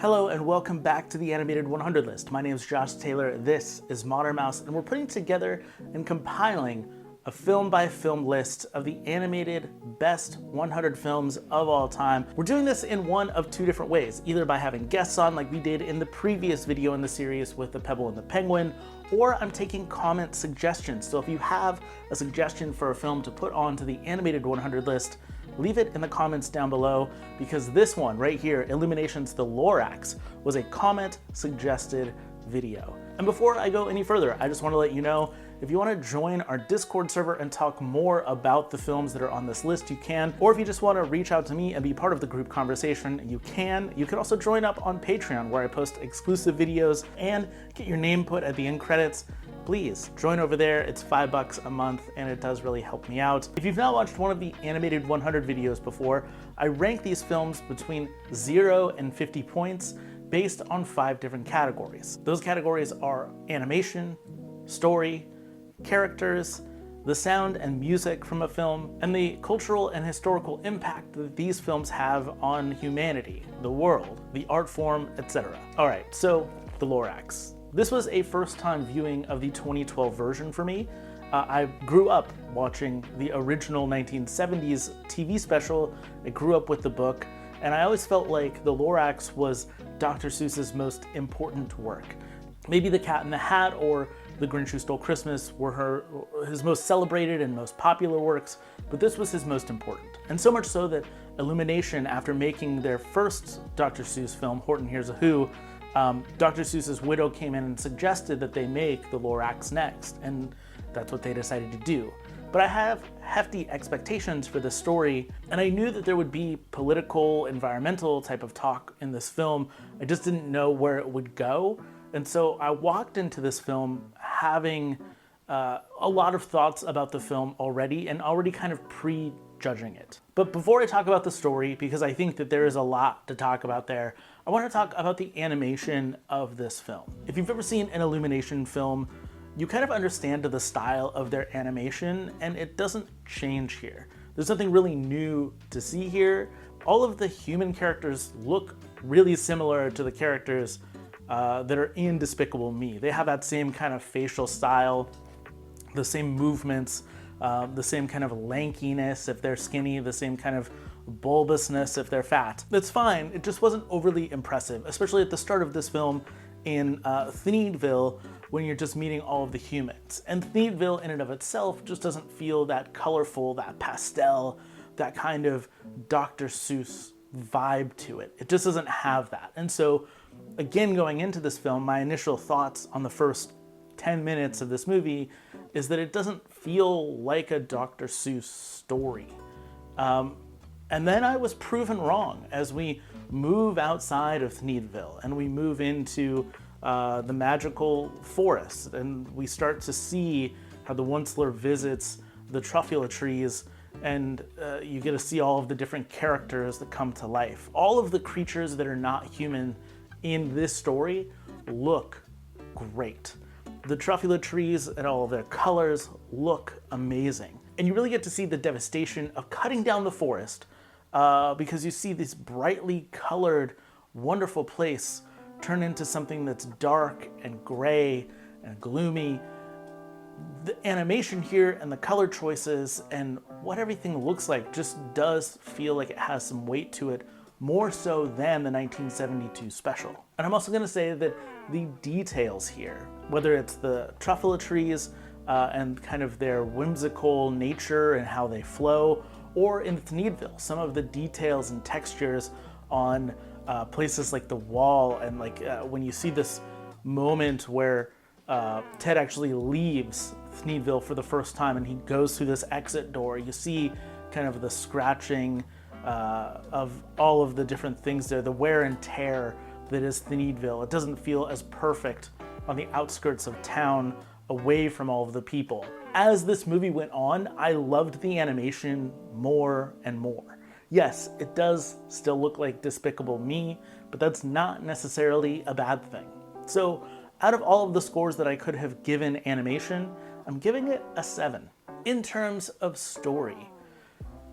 Hello and welcome back to the Animated 100 list. My name is Josh Taylor, this is Modern Mouse, and we're putting together and compiling a film-by-film list of the animated best 100 films of all time. We're doing this in one of two different ways, either by having guests on like we did in the previous video in the series with the Pebble and the Penguin, or I'm taking comment suggestions. So if you have a suggestion for a film to put onto the Animated 100 list, leave it in the comments down below, because this one right here, Illumination's The Lorax, was a comment suggested video. And before I go any further, I just want to let you know, if you want to join our Discord server and talk more about the films that are on this list, you can. Or if you just want to reach out to me and be part of the group conversation, you can. You can also join up on Patreon, where I post exclusive videos and get your name put at the end credits. Please join over there. It's $5 a month and it does really help me out. If you've not watched one of the Animated 100 videos before, I rank these films between 0 and 50 points based on 5 different categories. Those categories are animation, story, characters, the sound and music from a film, and the cultural and historical impact that these films have on humanity, the world, the art form, etc. All right, so The Lorax. This was a first-time viewing of the 2012 version for me. I grew up watching the original 1970s TV special. I grew up with the book, and I always felt like The Lorax was Dr. Seuss's most important work. Maybe The Cat in the Hat or The Grinch Who Stole Christmas were his most celebrated and most popular works, but this was his most important. And so much so that Illumination, after making their first Dr. Seuss film, Horton Hears a Who, Dr. Seuss's widow came in and suggested that they make The Lorax next, and that's what they decided to do. But I have hefty expectations for this story, and I knew that there would be political, environmental type of talk in this film. I just didn't know where it would go. And so I walked into this film having a lot of thoughts about the film already, and already kind of prejudging it. But before I talk about the story, because I think that there is a lot to talk about there, I want to talk about the animation of this film. If you've ever seen an Illumination film, you kind of understand the style of their animation, and it doesn't change here. There's nothing really new to see here. All of the human characters look really similar to the characters that are in Despicable Me. They have that same kind of facial style, the same movements, the same kind of lankiness if they're skinny, the same kind of bulbousness if they're fat. That's fine, it just wasn't overly impressive, especially at the start of this film in Thneedville, when you're just meeting all of the humans. And Thneedville in and of itself just doesn't feel that colorful, that pastel, that kind of Dr. Seuss vibe to it. It just doesn't have that. And so, again, going into this film, my initial thoughts on the first 10 minutes of this movie is that it doesn't feel like a Dr. Seuss story. And then I was proven wrong as we move outside of Thneedville and we move into the magical forest, and we start to see how the Onceler visits the truffula trees, and you get to see all of the different characters that come to life. All of the creatures that are not human in this story look great. The truffula trees and all of their colors look amazing. And you really get to see the devastation of cutting down the forest because you see this brightly colored, wonderful place turn into something that's dark and gray and gloomy. The animation here and the color choices and what everything looks like just does feel like it has some weight to it, more so than the 1972 special. And I'm also gonna say that the details here, whether it's the truffula trees and kind of their whimsical nature and how they flow, or in Thneedville, some of the details and textures on places like the wall, and like when you see this moment where Ted actually leaves Thneedville for the first time and he goes through this exit door, you see kind of the scratching of all of the different things there, the wear and tear that is Thneedville. It doesn't feel as perfect on the outskirts of town, away from all of the people. As this movie went on, I loved the animation more and more. Yes, it does still look like Despicable Me, but that's not necessarily a bad thing. So out of all of the scores that I could have given animation, I'm giving it a 7. In terms of story,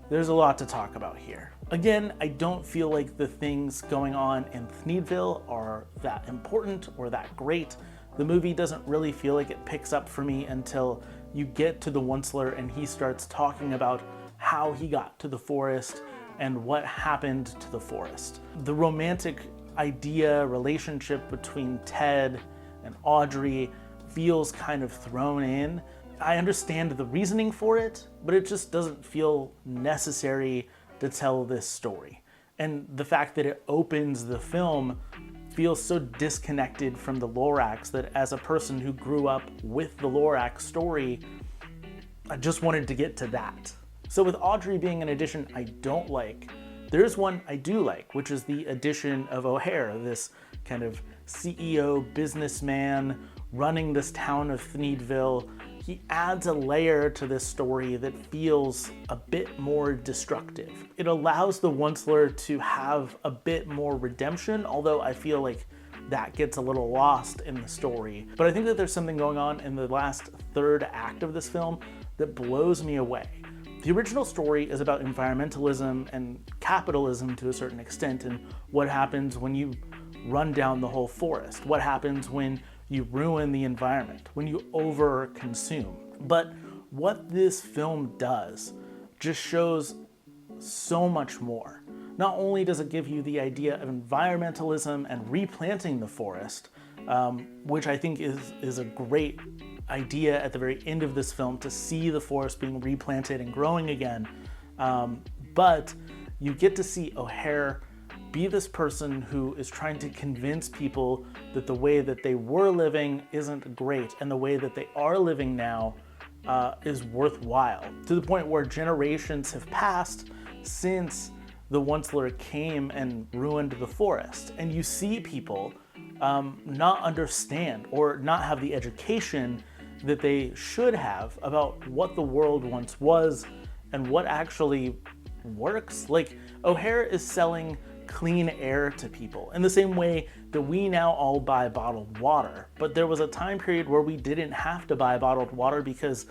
there's a lot to talk about here. Again, I don't feel like the things going on in Thneedville are that important or that great. The movie doesn't really feel like it picks up for me until you get to the Onceler and he starts talking about how he got to the forest and what happened to the forest. The romantic idea, relationship between Ted and Audrey feels kind of thrown in. I understand the reasoning for it, but it just doesn't feel necessary to tell this story. And the fact that it opens the film feels so disconnected from the Lorax that as a person who grew up with the Lorax story, I just wanted to get to that. So with Audrey being an addition I don't like, there's one I do like, which is the addition of O'Hare, this kind of CEO businessman running this town of Thneedville. He adds a layer to this story that feels a bit more destructive. It allows the Onceler to have a bit more redemption, although I feel like that gets a little lost in the story. But I think that there's something going on in the last third act of this film that blows me away. The original story is about environmentalism and capitalism to a certain extent, and what happens when you run down the whole forest, what happens when you ruin the environment, when you over-consume. But what this film does just shows so much more. Not only does it give you the idea of environmentalism and replanting the forest, which I think is a great idea at the very end of this film, to see the forest being replanted and growing again, but you get to see O'Hare be this person who is trying to convince people that the way that they were living isn't great and the way that they are living now is worthwhile, to the point where generations have passed since the Onceler came and ruined the forest. And you see people not understand or not have the education that they should have about what the world once was and what actually works. Like, O'Hare is selling clean air to people in the same way that we now all buy bottled water. But there was a time period where we didn't have to buy bottled water because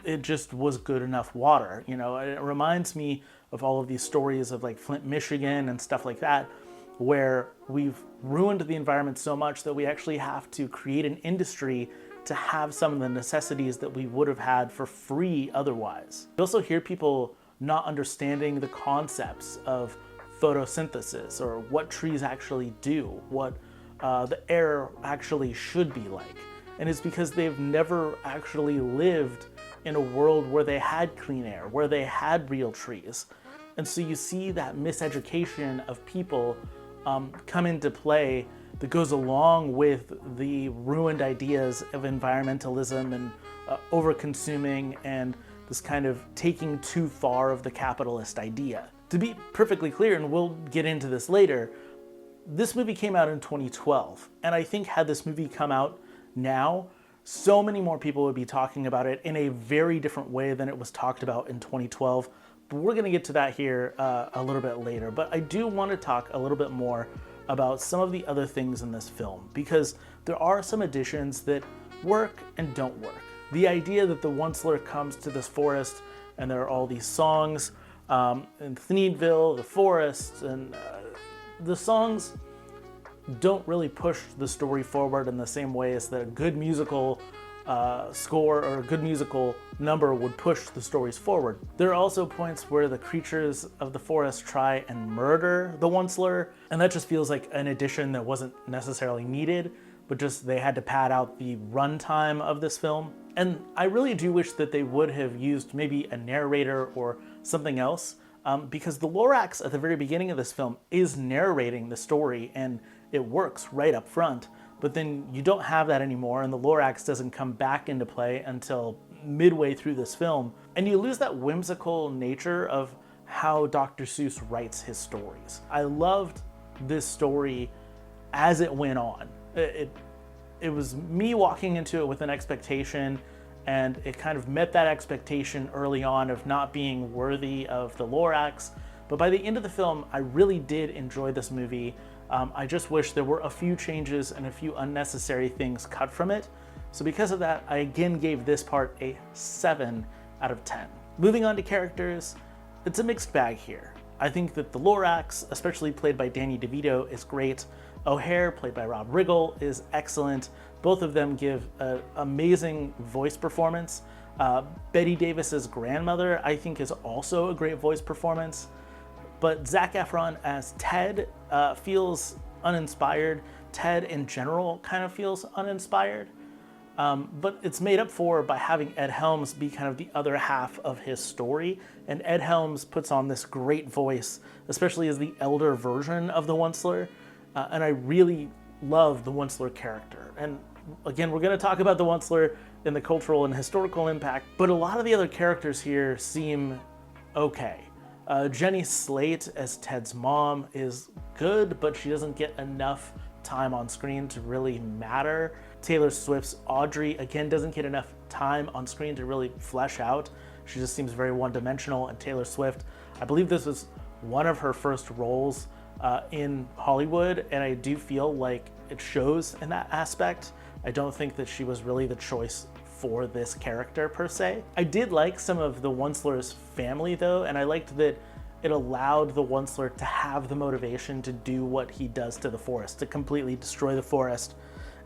it just was good enough water. You know, it reminds me of all of these stories of like Flint, Michigan and stuff like that, where we've ruined the environment so much that we actually have to create an industry to have some of the necessities that we would have had for free otherwise. You also hear people not understanding the concepts of photosynthesis or what trees actually do, what the air actually should be like. And it's because they've never actually lived in a world where they had clean air, where they had real trees. And so you see that miseducation of people come into play that goes along with the ruined ideas of environmentalism and over-consuming and this kind of taking too far of the capitalist idea. To be perfectly clear, and we'll get into this later, this movie came out in 2012, and I think had this movie come out now, so many more people would be talking about it in a very different way than it was talked about in 2012. But we're going to get to that here a little bit later. But I do want to talk a little bit more about some of the other things in this film, because there are some additions that work and don't work. The idea that the Onceler comes to this forest and there are all these songs in Thneedville, the forest, and the songs don't really push the story forward in the same way as that a good musical score or a good musical number would push the stories forward. There are also points where the creatures of the forest try and murder the Onceler, and that just feels like an addition that wasn't necessarily needed, but just they had to pad out the runtime of this film. And I really do wish that they would have used maybe a narrator or something else, because the Lorax at the very beginning of this film is narrating the story and it works right up front. But then you don't have that anymore, and the Lorax doesn't come back into play until midway through this film. And you lose that whimsical nature of how Dr. Seuss writes his stories. I loved this story as it went on. It was me walking into it with an expectation, and it kind of met that expectation early on of not being worthy of the Lorax. But by the end of the film, I really did enjoy this movie. I just wish there were a few changes and a few unnecessary things cut from it. So because of that, I again gave this part a 7 out of 10. Moving on to characters, it's a mixed bag here. I think that the Lorax, especially played by Danny DeVito, is great. O'Hare, played by Rob Riggle, is excellent. Both of them give an amazing voice performance. Betty Davis's grandmother, I think, is also a great voice performance. But Zac Efron as Ted feels uninspired. Ted in general kind of feels uninspired. But it's made up for by having Ed Helms be kind of the other half of his story. And Ed Helms puts on this great voice, especially as the elder version of the Onceler. And I really love the Onceler character. And again, we're going to talk about the Onceler in the cultural and historical impact, but a lot of the other characters here seem okay. Jenny Slate as Ted's mom is good, but she doesn't get enough time on screen to really matter. Taylor Swift's Audrey, again, doesn't get enough time on screen to really flesh out. She just seems very one-dimensional. And Taylor Swift, I believe this was one of her first roles in Hollywood, and I do feel like it shows in that aspect. I don't think that she was really the choice for this character per se. I did like some of the Onceler's family though, and I liked that it allowed the Onceler to have the motivation to do what he does to the forest, to completely destroy the forest.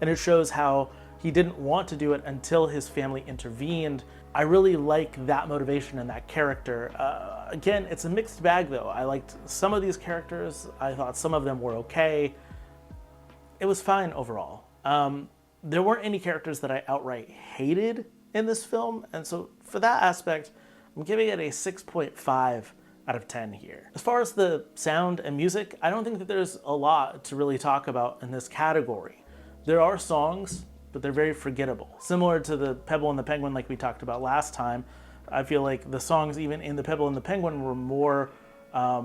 And it shows how he didn't want to do it until his family intervened. I really like that motivation and that character. Again, it's a mixed bag though. I liked some of these characters. I thought some of them were okay. It was fine overall. There weren't any characters that I outright hated in this film, and so for that aspect, I'm giving it a 6.5 out of 10 here. As far as the sound and music, I don't think that there's a lot to really talk about in this category. There are songs, but they're very forgettable. Similar to the Pebble and the Penguin like we talked about last time, I feel like the songs even in the Pebble and the Penguin were more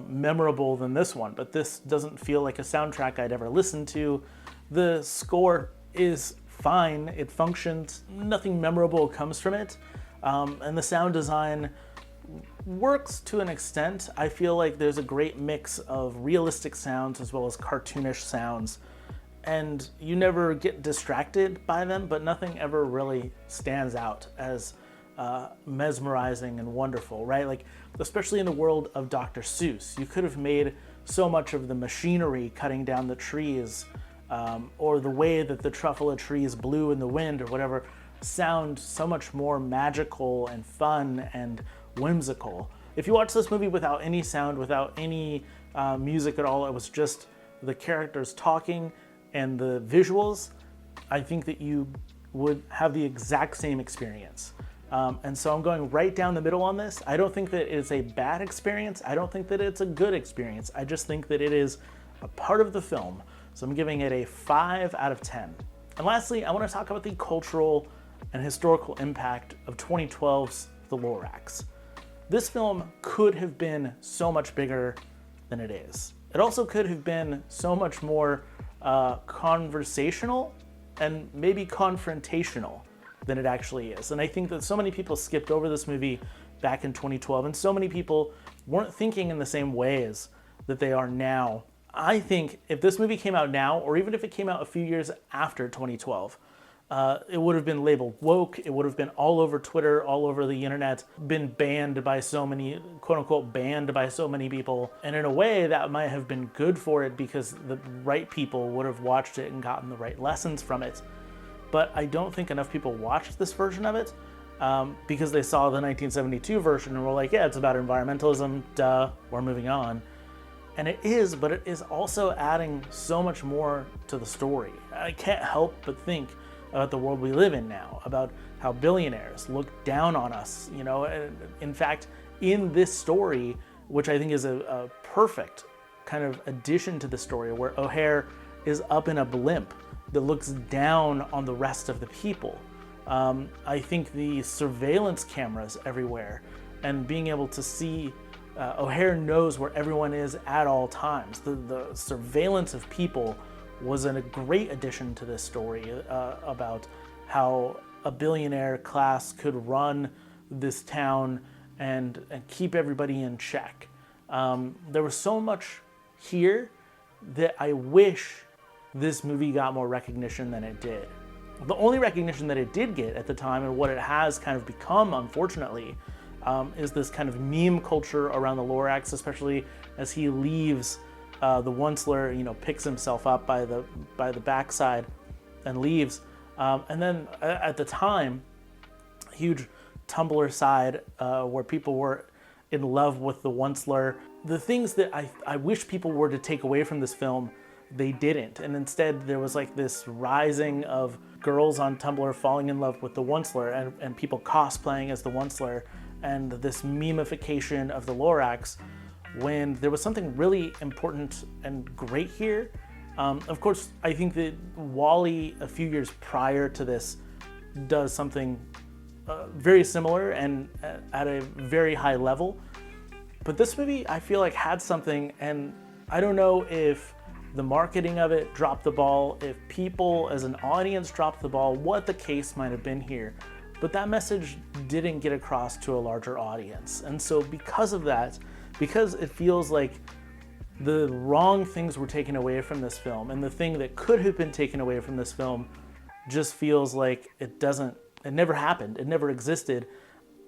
memorable than this one, but this doesn't feel like a soundtrack I'd ever listened to. The score is fine, it functions, nothing memorable comes from it, and the sound design works to an extent. I feel like there's a great mix of realistic sounds as well as cartoonish sounds, and you never get distracted by them, but nothing ever really stands out as mesmerizing and wonderful, right? Like, especially in the world of Dr. Seuss, you could have made so much of the machinery cutting down the trees, or the way that the truffle of trees blew in the wind or whatever, sound so much more magical and fun and whimsical. If you watch this movie without any sound, without any music at all, it was just the characters talking and the visuals, I think that you would have the exact same experience. And so I'm going right down the middle on this. I don't think that it's a bad experience. I don't think that it's a good experience. I just think that it is a part of the film. So I'm giving it a 5 out of 10. And lastly, I want to talk about the cultural and historical impact of 2012's The Lorax. This film could have been so much bigger than it is. It also could have been so much more conversational and maybe confrontational than it actually is. And I think that so many people skipped over this movie back in 2012, and so many people weren't thinking in the same ways that they are now. I think if this movie came out now, or even if it came out a few years after 2012, it would have been labeled woke, it would have been all over Twitter, all over the internet, been banned by so many, quote unquote, banned by so many people. And in a way that might have been good for it because the right people would have watched it and gotten the right lessons from it. But I don't think enough people watched this version of it because they saw the 1972 version and were like, yeah, it's about environmentalism, duh, we're moving on. And it is, but it is also adding so much more to the story. I can't help but think about the world we live in now, about how billionaires look down on us. You know, in fact, in this story, which I think is a perfect kind of addition to the story, where O'Hare is up in a blimp that looks down on the rest of the people. I think the surveillance cameras everywhere and being able to see O'Hare knows where everyone is at all times. The surveillance of people was a great addition to this story about how a billionaire class could run this town and keep everybody in check. There was so much here that I wish this movie got more recognition than it did. The only recognition that it did get at the time, and what it has kind of become, unfortunately, is this kind of meme culture around the Lorax, especially as he leaves the Onceler, picks himself up by the backside and leaves. And then at the time, huge Tumblr side where people were in love with the Onceler. The things that I wish people were to take away from this film, they didn't. And instead there was like this rising of girls on Tumblr falling in love with the Onceler and people cosplaying as the Onceler, and this memification of the Lorax, when there was something really important and great here. Of course, I think that WALL-E a few years prior to this does something very similar and at a very high level. But this movie, I feel like, had something, and I don't know if the marketing of it dropped the ball, if people as an audience dropped the ball, what the case might have been here. But that message didn't get across to a larger audience. And so because of that, because it feels like the wrong things were taken away from this film, and the thing that could have been taken away from this film just feels like it never happened, it never existed,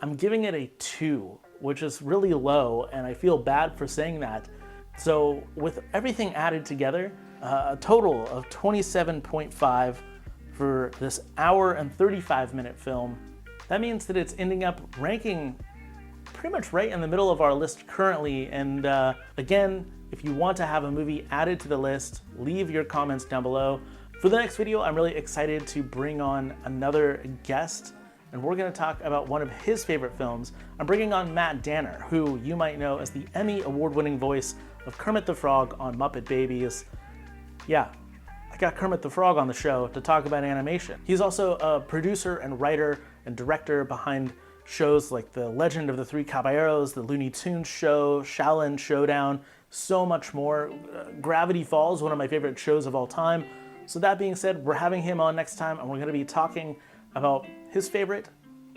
I'm giving it a 2, which is really low, and I feel bad for saying that. So with everything added together, a total of 27.5 for this hour and 35-minute film. That means that it's ending up ranking pretty much right in the middle of our list currently. And again, if you want to have a movie added to the list, leave your comments down below. For the next video, I'm really excited to bring on another guest, and we're going to talk about one of his favorite films. I'm bringing on Matt Danner, who you might know as the Emmy award-winning voice of Kermit the Frog on Muppet Babies. Yeah, I got Kermit the Frog on the show to talk about animation. He's also a producer and writer and director behind shows like The Legend of the Three Caballeros, the Looney Tunes show, Shaolin Showdown, so much more. Gravity Falls, one of my favorite shows of all time. So that being said, we're having him on next time, and we're going to be talking about his favorite,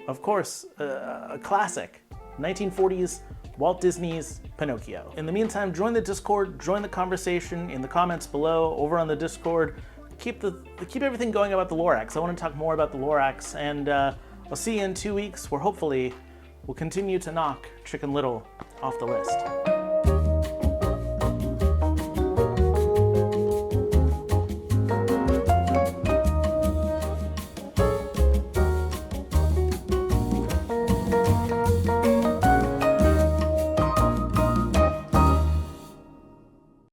of course, a classic, 1940s Walt Disney's Pinocchio. In the meantime, join the Discord, join the conversation in the comments below, over on the Discord. Keep everything going about the Lorax. I want to talk more about the Lorax, and I'll see you in 2 weeks, where hopefully we'll continue to knock Chicken Little off the list.